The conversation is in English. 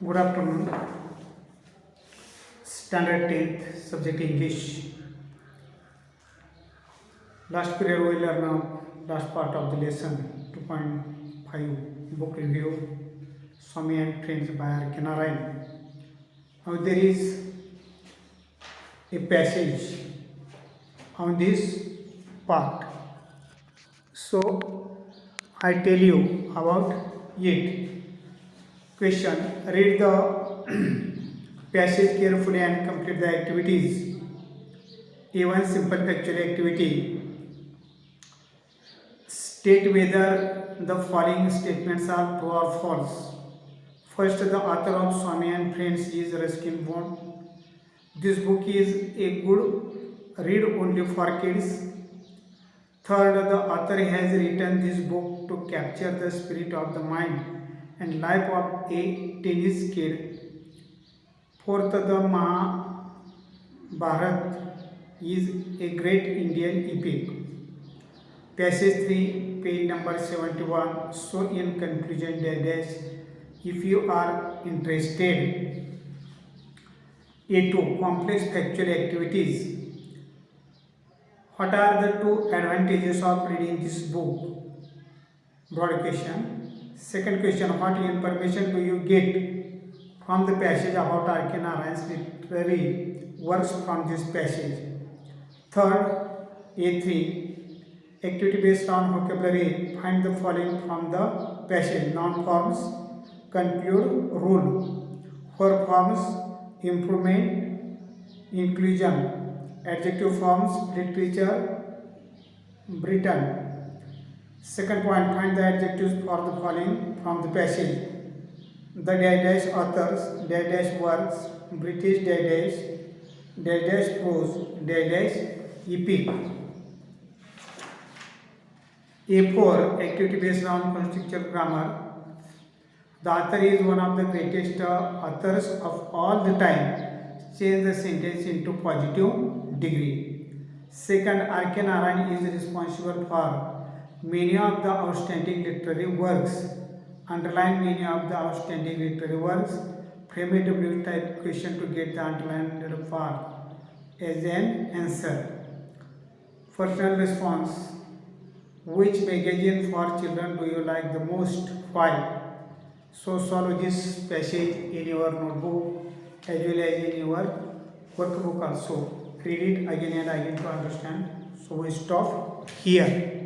Good afternoon. Standard 10th, subject English. Last period we learned now last part of the lesson 2.5 book review Swami and Friends by R.K. Narayan. Now there is a passage on this part. So I tell you about it. Question: read the passage carefully and complete the activities. A1 simple factual activity. State whether the following statements are true or false. First, the author of Swami and Friends is Ruskin Bond. This book is a good read only for kids. Third, the author has written this book to capture the spirit of the mind and life of a tennis kid. Fourth, the Mahabharat is a great Indian epic. Passage 3, page number 71. So, in conclusion, dash, if you are interested. A2, complex factual activities. What are the two advantages of reading this book? Broad question. Second question, what information do you get from the passage about R.K. Narayan's literary works from this passage? Third, A3, activity based on vocabulary. Find the following from the passage. Noun forms, conclude, rule. Verb forms, improvement, inclusion. Adjective forms, literature, Britain. Second point, find the adjectives for the following from the passage. The dash authors, dash works, British dash prose, dash epic. A4, activity based on contextual grammar. The author is one of the greatest authors of all the time. Change the sentence into positive degree. Second, R.K. Narayan is responsible for many of the outstanding literary works. Underline many of the outstanding literary works. Frame a W type question to get the underlined part as an answer. Personal response. Which magazine for children do you like the most? Why? So solve this passage in your notebook as well as in your workbook also. Read it again and again to understand. So we stop here.